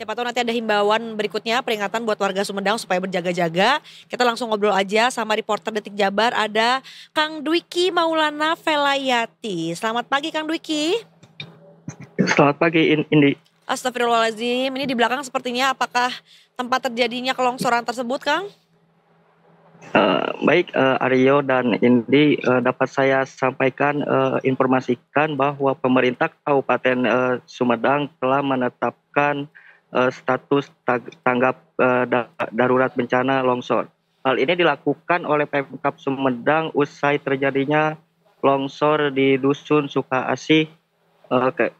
Siapa tahu nanti ada himbauan berikutnya, peringatan buat warga Sumedang supaya berjaga-jaga. Kita langsung ngobrol aja sama reporter Detik Jabar, ada Kang Dwiki Maulana Velayati. Selamat pagi Kang Dwiki. Selamat pagi Indi. Astagfirullahaladzim, ini di belakang sepertinya apakah tempat terjadinya kelongsoran tersebut Kang? Baik Aryo dan Indi, dapat saya sampaikan informasikan bahwa pemerintah Kabupaten Sumedang telah menetapkan status tanggap darurat bencana longsor. Hal ini dilakukan oleh Pemkab Sumedang usai terjadinya longsor di Dusun Sukaasih,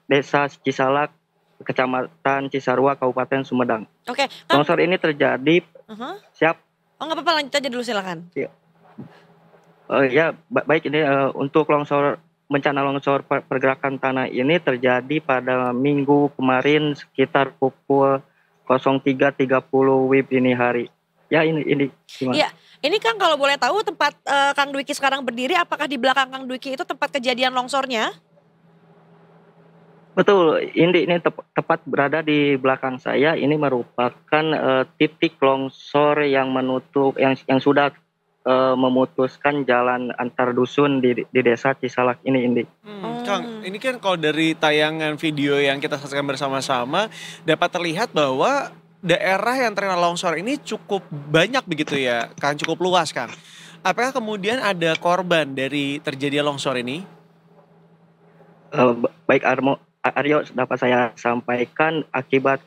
Desa Cisalak, Kecamatan Cisarua, Kabupaten Sumedang. Oke, Kang. Longsor ini terjadi. Siap. Oh nggak apa-apa, lanjut aja dulu silakan. Ya, baik, ini untuk bencana longsor pergerakan tanah ini terjadi pada minggu kemarin sekitar pukul 03.30 WIB dini hari. Ya, ini gimana? Iya, ini Kang kalau boleh tahu tempat Kang Dwiki sekarang berdiri, apakah di belakang Kang Dwiki itu tempat kejadian longsornya? Betul, ini tepat berada di belakang saya. Ini merupakan titik longsor yang menutup yang sudah memutuskan jalan antar dusun di desa Cisalak ini, Indi. Kang, ini kan kalau dari tayangan video yang kita saksikan bersama-sama dapat terlihat bahwa daerah yang terkena longsor ini cukup banyak begitu ya, Kang, cukup luas, Kang. Apakah kemudian ada korban dari terjadinya longsor ini? Baik Aryo, dapat saya sampaikan akibat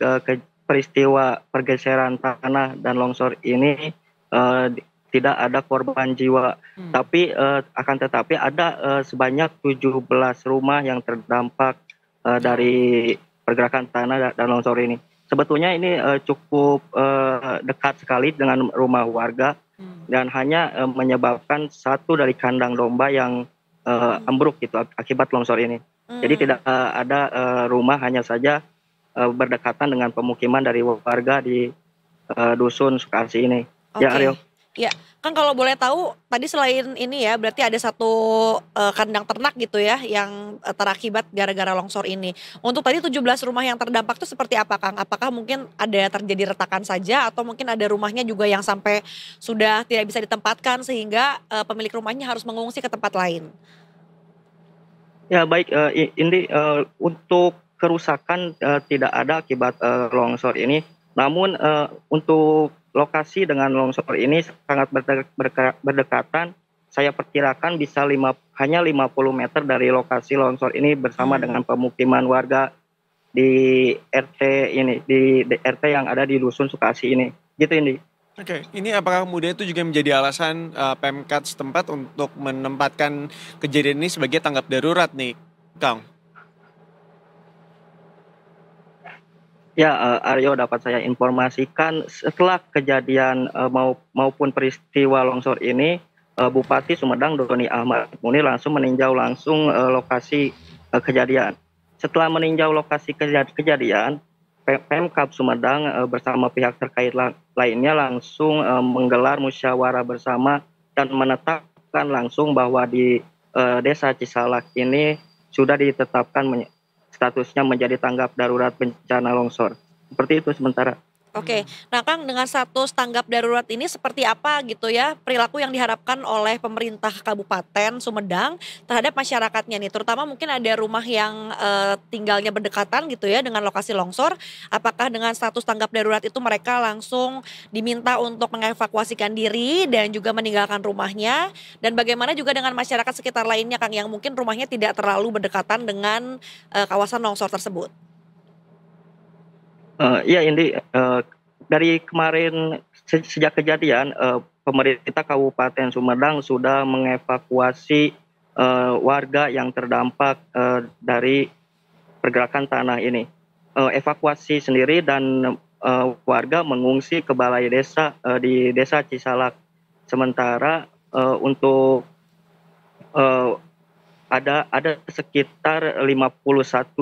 peristiwa pergeseran tanah dan longsor ini tidak ada korban jiwa, tapi akan tetapi ada sebanyak 17 rumah yang terdampak dari pergerakan tanah dan longsor ini. Sebetulnya ini cukup dekat sekali dengan rumah warga dan hanya menyebabkan satu dari kandang domba yang ambruk gitu akibat longsor ini. Jadi tidak ada rumah, hanya saja berdekatan dengan pemukiman dari warga di dusun Sukaasih ini. Okay. Ya, Aryo. Ya, Kang kalau boleh tahu tadi selain ini ya berarti ada satu kandang ternak gitu ya yang terakibat gara-gara longsor ini. Untuk tadi 17 rumah yang terdampak itu seperti apa Kang? Apakah mungkin ada terjadi retakan saja atau mungkin ada rumahnya juga yang sampai sudah tidak bisa ditempatkan sehingga pemilik rumahnya harus mengungsi ke tempat lain? Ya, baik, ini untuk kerusakan tidak ada akibat longsor ini. Namun untuk lokasi dengan longsor ini sangat berdekatan. Saya perkirakan bisa hanya 50 meter dari lokasi longsor ini bersama dengan pemukiman warga di RT ini, di RT yang ada di Dusun Sukaasih ini. Gitu, ini. Oke, ini apakah kemudian itu juga menjadi alasan Pemkab setempat untuk menempatkan kejadian ini sebagai tanggap darurat nih, Kang? Ya, Aryo, dapat saya informasikan setelah kejadian maupun peristiwa longsor ini, Bupati Sumedang Doni Ahmad Muni langsung meninjau lokasi kejadian. Setelah meninjau lokasi kejadian, Pemkab Sumedang bersama pihak terkait lainnya langsung menggelar musyawarah bersama dan menetapkan langsung bahwa di Desa Cisalak ini sudah ditetapkan statusnya menjadi tanggap darurat bencana longsor. Seperti itu sementara. Oke, nah Kang dengan status tanggap darurat ini seperti apa gitu ya perilaku yang diharapkan oleh pemerintah Kabupaten Sumedang terhadap masyarakatnya nih, terutama mungkin ada rumah yang tinggalnya berdekatan gitu ya dengan lokasi longsor, apakah dengan status tanggap darurat itu mereka langsung diminta untuk mengevakuasikan diri dan juga meninggalkan rumahnya, dan bagaimana juga dengan masyarakat sekitar lainnya Kang yang mungkin rumahnya tidak terlalu berdekatan dengan kawasan longsor tersebut? Iya, Indi, dari kemarin sejak kejadian pemerintah Kabupaten Sumedang sudah mengevakuasi warga yang terdampak dari pergerakan tanah ini. Evakuasi sendiri dan warga mengungsi ke balai desa di Desa Cisalak. Sementara untuk ada sekitar 51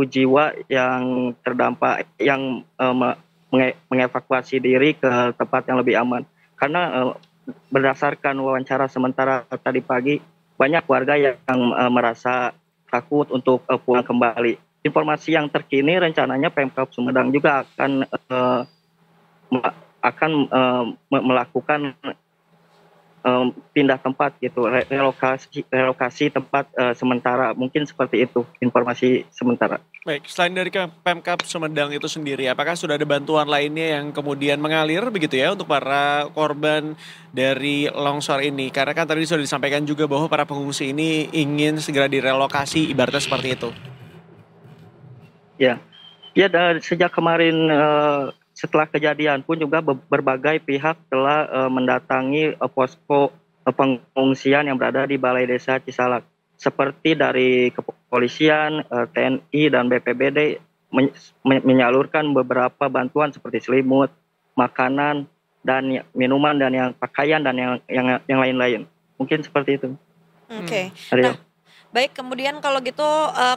jiwa yang terdampak yang mengevakuasi diri ke tempat yang lebih aman. Karena berdasarkan wawancara sementara tadi pagi, banyak warga yang merasa takut untuk pulang kembali. informasi yang terkini rencananya Pemkab Sumedang juga akan melakukan pindah tempat gitu, relokasi tempat sementara, mungkin seperti itu informasi sementara. Baik, selain dari Pemkab Sumedang itu sendiri, apakah sudah ada bantuan lainnya yang kemudian mengalir begitu ya untuk para korban dari longsor ini? Karena kan tadi sudah disampaikan juga bahwa para pengungsi ini ingin segera direlokasi, ibaratnya seperti itu. Ya, ya sejak kemarin setelah kejadian pun juga berbagai pihak telah mendatangi posko pengungsian yang berada di Balai Desa Cisalak. Seperti dari kepolisian, TNI, dan BPBD menyalurkan beberapa bantuan seperti selimut, makanan, dan minuman, dan yang pakaian, dan yang lain-lain. Mungkin seperti itu. Oke. Nah, baik, kemudian kalau gitu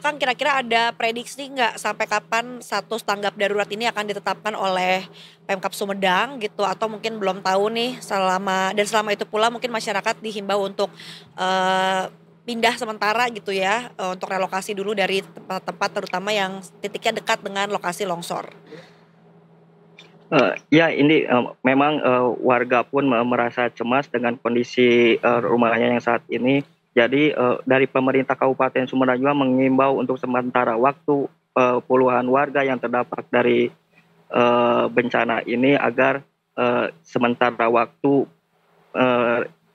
Kang, kira-kira ada prediksi nggak sampai kapan status tanggap darurat ini akan ditetapkan oleh Pemkab Sumedang gitu, atau mungkin belum tahu nih selama itu pula mungkin masyarakat dihimbau untuk pindah sementara gitu ya, untuk relokasi dulu dari tempat-tempat terutama yang titiknya dekat dengan lokasi longsor. Ya, ini memang warga pun merasa cemas dengan kondisi rumahnya yang saat ini. Jadi dari pemerintah Kabupaten Sumedang juga mengimbau untuk sementara waktu puluhan warga yang terdampak dari bencana ini agar sementara waktu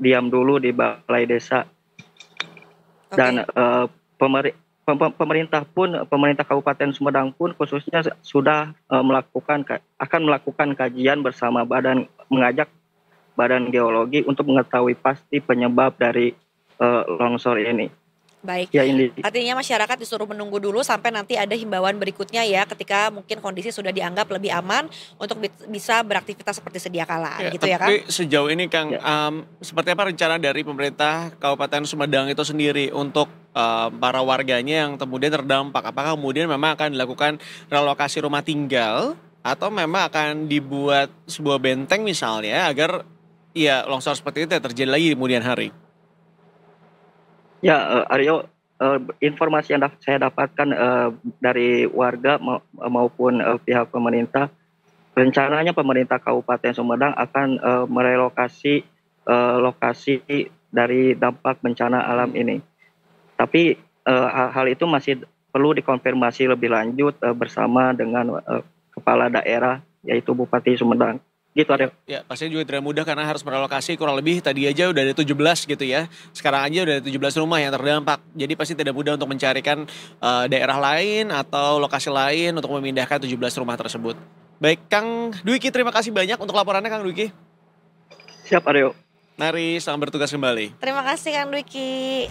diam dulu di balai desa. Dan pemerintah Kabupaten Sumedang pun khususnya sudah akan melakukan kajian bersama mengajak Badan Geologi untuk mengetahui pasti penyebab dari longsor ini. Baik, ya, ini artinya masyarakat disuruh menunggu dulu sampai nanti ada himbauan berikutnya ya, ketika mungkin kondisi sudah dianggap lebih aman untuk bisa beraktivitas seperti sedia kala, gitu ya Kang? Tapi sejauh ini Kang, seperti apa rencana dari pemerintah Kabupaten Sumedang itu sendiri untuk para warganya yang kemudian terdampak? Apakah kemudian memang akan dilakukan relokasi rumah tinggal, atau memang akan dibuat sebuah benteng misalnya agar ya longsor seperti itu tidak terjadi lagi di kemudian hari? Ya, Aryo, informasi yang saya dapatkan dari warga maupun pihak pemerintah, rencananya pemerintah Kabupaten Sumedang akan merelokasi lokasi dari dampak bencana alam ini. Tapi hal itu masih perlu dikonfirmasi lebih lanjut bersama dengan kepala daerah, yaitu Bupati Sumedang. Gitu, Aryo. Ya, pastinya juga tidak mudah karena harus merelokasi kurang lebih tadi aja udah ada 17 gitu ya. Sekarang aja udah ada 17 rumah yang terdampak. Jadi pasti tidak mudah untuk mencarikan daerah lain atau lokasi lain untuk memindahkan 17 rumah tersebut. Baik, Kang Dwiki, terima kasih banyak untuk laporannya Kang Dwiki. Siap, Aryo. Mari, selamat bertugas kembali. Terima kasih Kang Dwiki.